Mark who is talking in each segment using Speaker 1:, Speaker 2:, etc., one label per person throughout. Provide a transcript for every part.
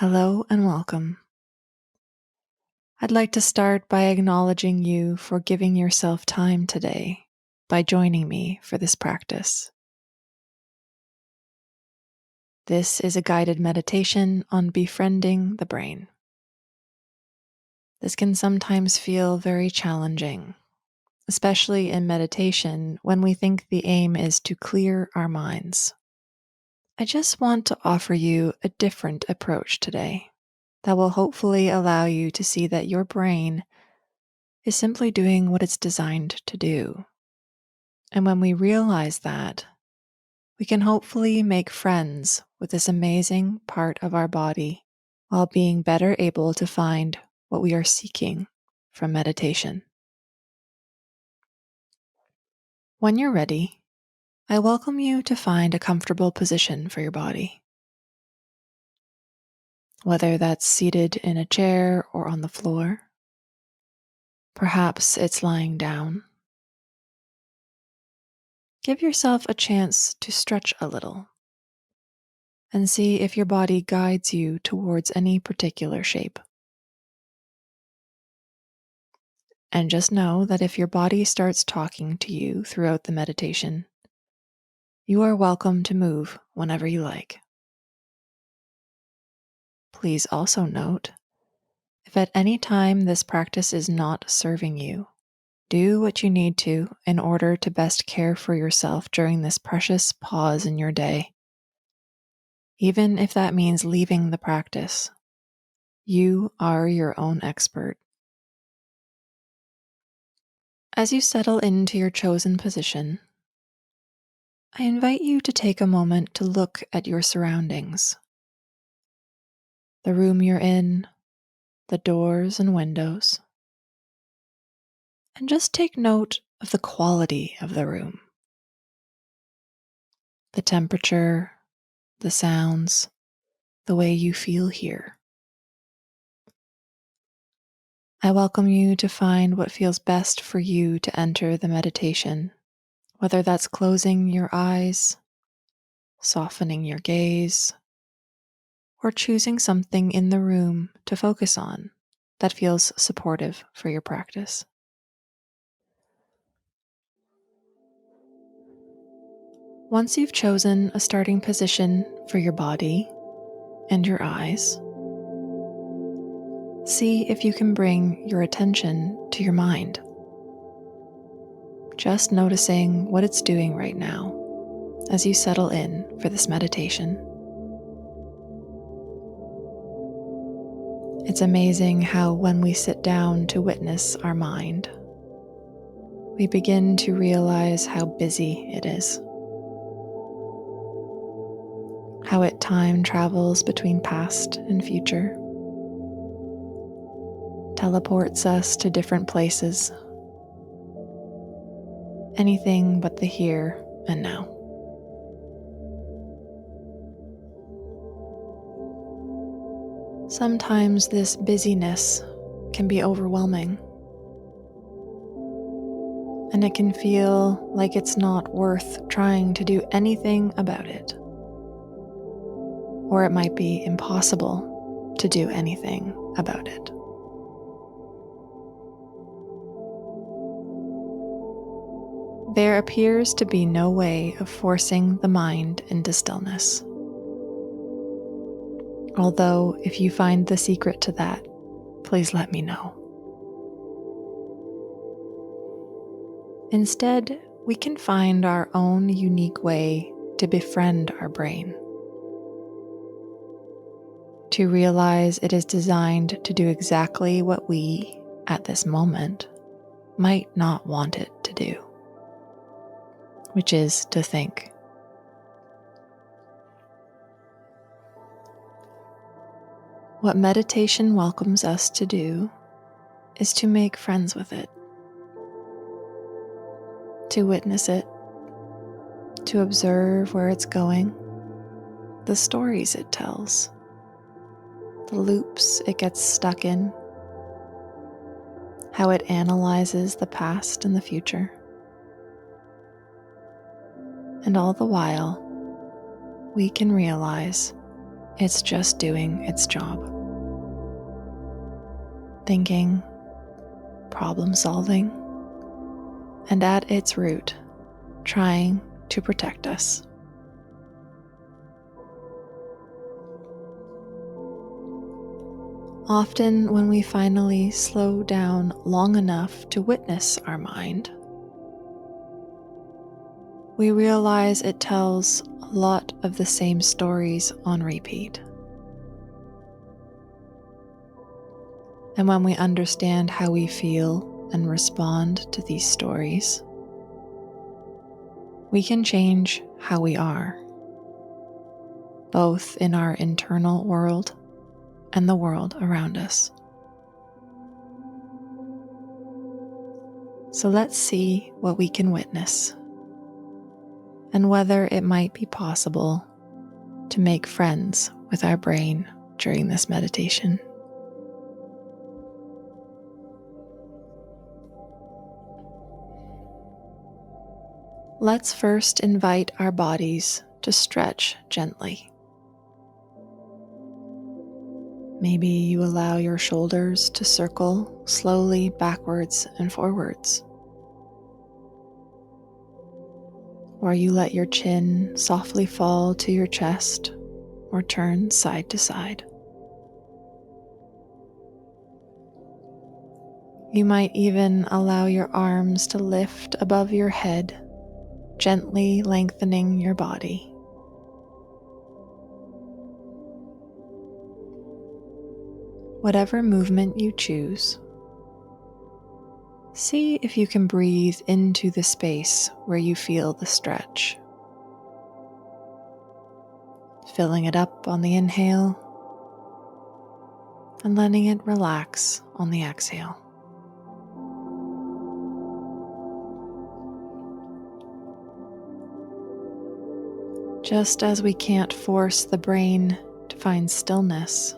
Speaker 1: Hello and welcome. I'd like to start by acknowledging you for giving yourself time today by joining me for this practice. This is a guided meditation on befriending the brain. This can sometimes feel very challenging, especially in meditation when we think the aim is to clear our minds. I just want to offer you a different approach today that will hopefully allow you to see that your brain is simply doing what it's designed to do. And when we realize that, we can hopefully make friends with this amazing part of our body while being better able to find what we are seeking from meditation. When you're ready, I welcome you to find a comfortable position for your body. Whether that's seated in a chair or on the floor, perhaps it's lying down. Give yourself a chance to stretch a little and see if your body guides you towards any particular shape. And just know that if your body starts talking to you throughout the meditation, you are welcome to move whenever you like. Please also note, if at any time this practice is not serving you, do what you need to in order to best care for yourself during this precious pause in your day. Even if that means leaving the practice, you are your own expert. As you settle into your chosen position, I invite you to take a moment to look at your surroundings. The room you're in, the doors and windows, and just take note of the quality of the room. The temperature, the sounds, the way you feel here. I welcome you to find what feels best for you to enter the meditation, whether that's closing your eyes, softening your gaze, or choosing something in the room to focus on that feels supportive for your practice. Once you've chosen a starting position for your body and your eyes, see if you can bring your attention to your mind. Just noticing what it's doing right now as you settle in for this meditation. It's amazing how when we sit down to witness our mind, we begin to realize how busy it is. How it time travels between past and future, teleports us to different places, anything but the here and now. Sometimes this busyness can be overwhelming, and it can feel like it's not worth trying to do anything about it. Or it might be impossible to do anything about it. There appears to be no way of forcing the mind into stillness. Although, if you find the secret to that, please let me know. Instead, we can find our own unique way to befriend our brain. To realize it is designed to do exactly what we, at this moment, might not want it to do, which is to think. What meditation welcomes us to do is to make friends with it, to witness it, to observe where it's going, the stories it tells, the loops it gets stuck in, how it analyzes the past and the future. And all the while, we can realize It's just doing its job. Thinking, problem solving, and at its root, trying to protect us. Often, when we finally slow down long enough to witness our mind, we realize it tells a lot of the same stories on repeat. And when we understand how we feel and respond to these stories, we can change how we are, both in our internal world and the world around us. So let's see what we can witness, and whether it might be possible to make friends with our brain during this meditation. Let's first invite our bodies to stretch gently. Maybe you allow your shoulders to circle slowly backwards and forwards. Or you let your chin softly fall to your chest or turn side to side. You might even allow your arms to lift above your head, gently lengthening your body. Whatever movement you choose, see if you can breathe into the space where you feel the stretch, filling it up on the inhale and letting it relax on the exhale. Just as we can't force the brain to find stillness,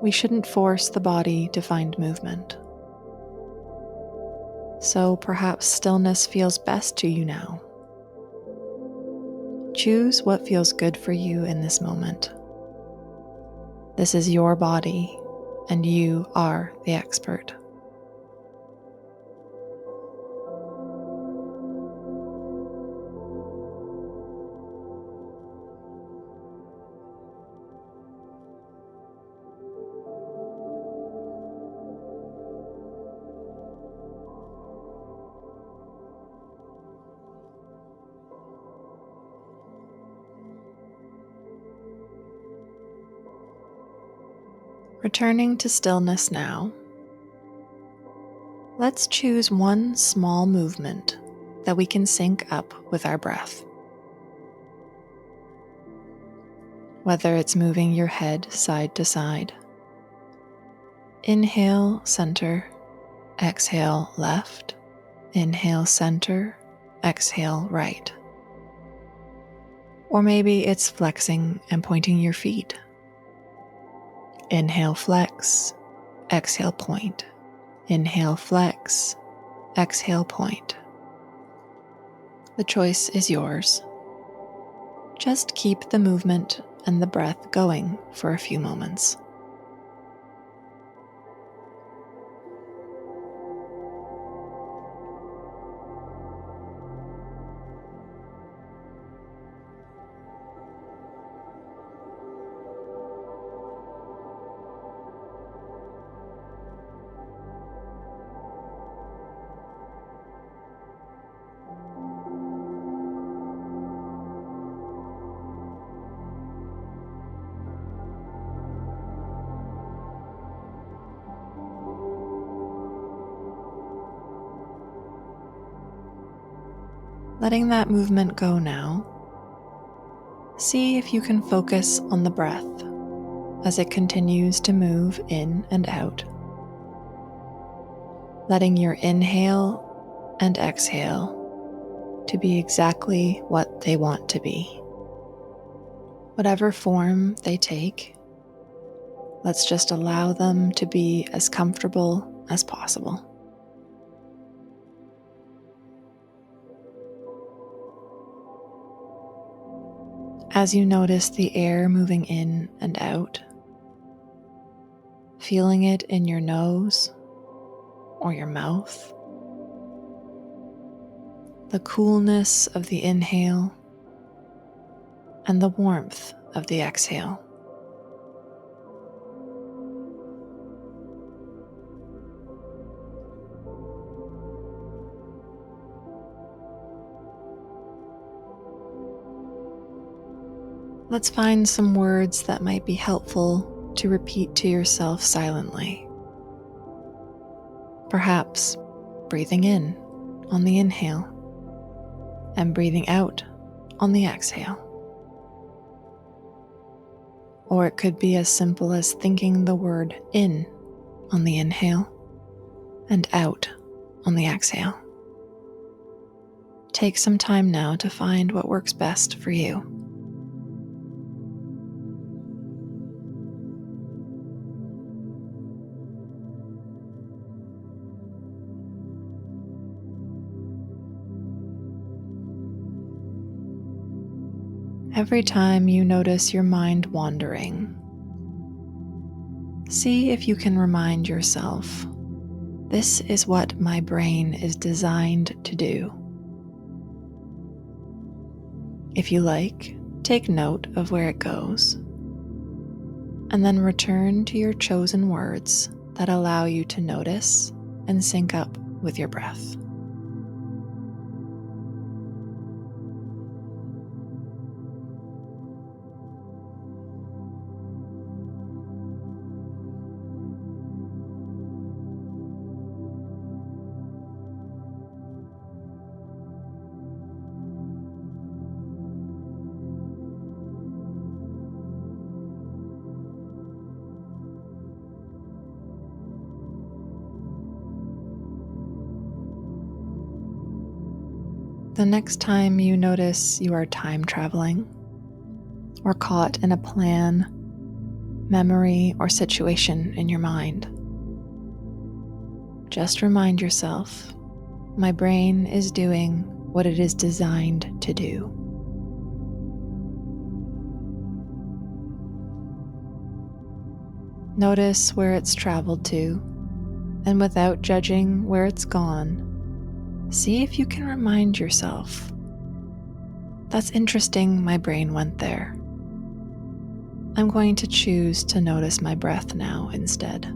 Speaker 1: we shouldn't force the body to find movement. So perhaps stillness feels best to you now. Choose what feels good for you in this moment. This is your body, and you are the expert. Returning to stillness now, let's choose one small movement that we can sync up with our breath. Whether it's moving your head side to side, inhale, center, exhale, left, inhale, center, exhale, right. Or maybe it's flexing and pointing your feet. Inhale, flex, exhale, point. Inhale, flex, exhale, point. The choice is yours. Just keep the movement and the breath going for a few moments. Letting that movement go now, see if you can focus on the breath as it continues to move in and out, letting your inhale and exhale to be exactly what they want to be. Whatever form they take, let's just allow them to be as comfortable as possible. As you notice the air moving in and out, feeling it in your nose or your mouth, the coolness of the inhale and the warmth of the exhale. Let's find some words that might be helpful to repeat to yourself silently. Perhaps breathing in on the inhale and breathing out on the exhale. Or it could be as simple as thinking the word in on the inhale and out on the exhale. Take some time now to find what works best for you. Every time you notice your mind wandering, see if you can remind yourself, this is what my brain is designed to do. If you like, take note of where it goes, and then return to your chosen words that allow you to notice and sync up with your breath. The next time you notice you are time traveling or caught in a plan, memory, or situation in your mind, just remind yourself, my brain is doing what it is designed to do. Notice where it's traveled to, and without judging where it's gone, see if you can remind yourself, that's interesting, my brain went there. I'm going to choose to notice my breath now instead.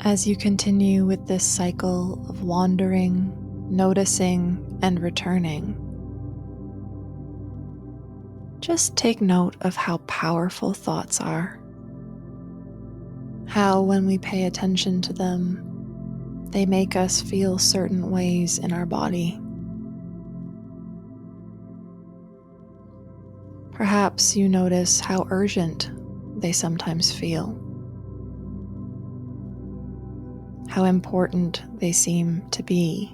Speaker 1: As you continue with this cycle of wandering, noticing, and returning, just take note of how powerful thoughts are. How, when we pay attention to them, they make us feel certain ways in our body. Perhaps you notice how urgent they sometimes feel, how important they seem to be.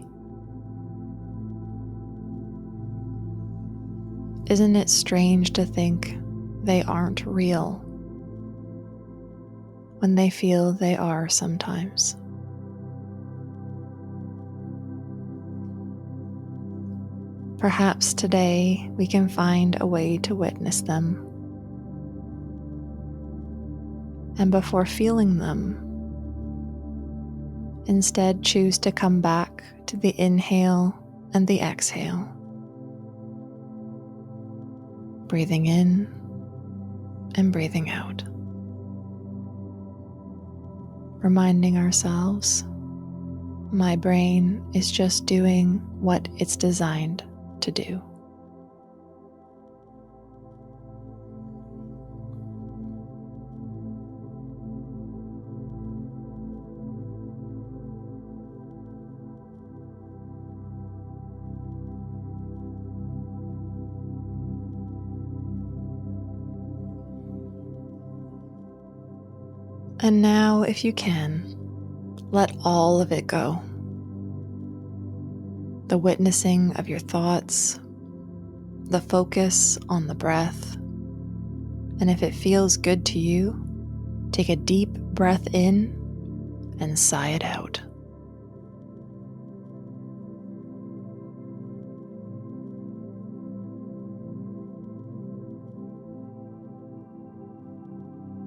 Speaker 1: Isn't it strange to think they aren't real when they feel they are sometimes? Perhaps today we can find a way to witness them. And before feeling them, instead choose to come back to the inhale and the exhale. Breathing in and breathing out. Reminding ourselves, my brain is just doing what it's designed to do. And now, if you can, let all of it go. The witnessing of your thoughts, the focus on the breath, and if it feels good to you, take a deep breath in and sigh it out.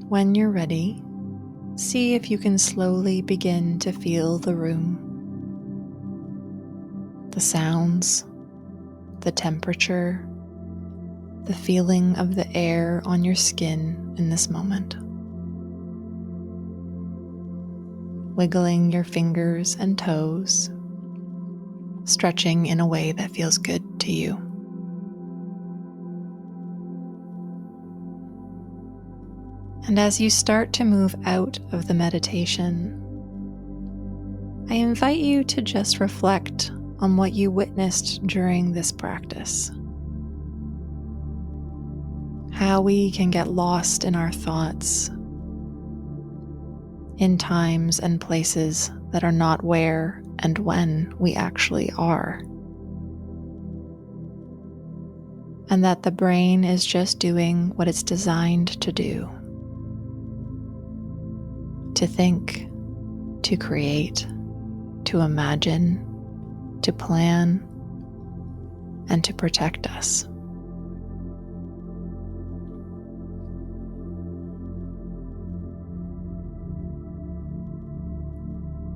Speaker 1: When you're ready, see if you can slowly begin to feel the room, the sounds, the temperature, the feeling of the air on your skin in this moment. Wiggling your fingers and toes, stretching in a way that feels good to you. And as you start to move out of the meditation, I invite you to just reflect on what you witnessed during this practice. How we can get lost in our thoughts, in times and places that are not where and when we actually are. And that the brain is just doing what it's designed to do. To think, to create, to imagine, to plan, and to protect us.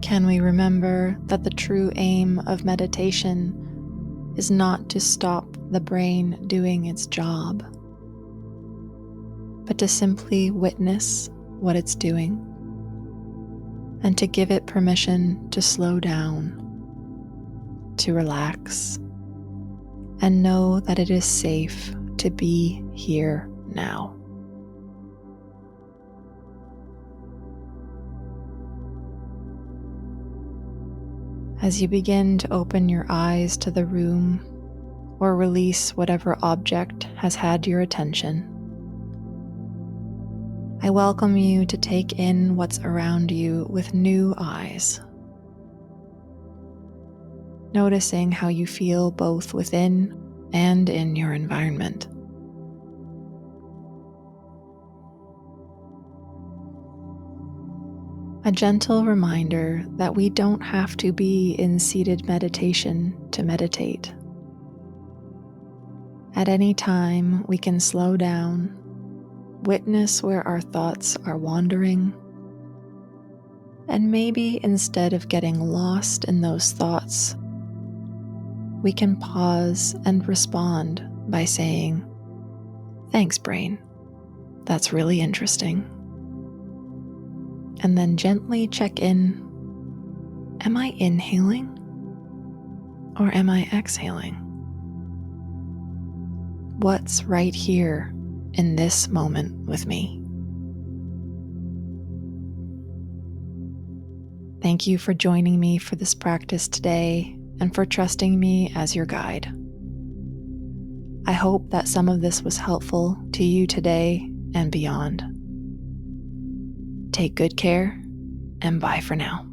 Speaker 1: Can we remember that the true aim of meditation is not to stop the brain doing its job, but to simply witness what it's doing and to give it permission to slow down, to relax, and know that it is safe to be here now. As you begin to open your eyes to the room or release whatever object has had your attention, I welcome you to take in what's around you with new eyes, noticing how you feel both within and in your environment. A gentle reminder that we don't have to be in seated meditation to meditate. At any time, we can slow down, witness where our thoughts are wandering, and maybe instead of getting lost in those thoughts, we can pause and respond by saying, "Thanks, brain. That's really interesting." And then gently check in. Am I inhaling or am I exhaling? What's right here in this moment with me? Thank you for joining me for this practice today and for trusting me as your guide. I hope that some of this was helpful to you today and beyond. Take good care, and bye for now.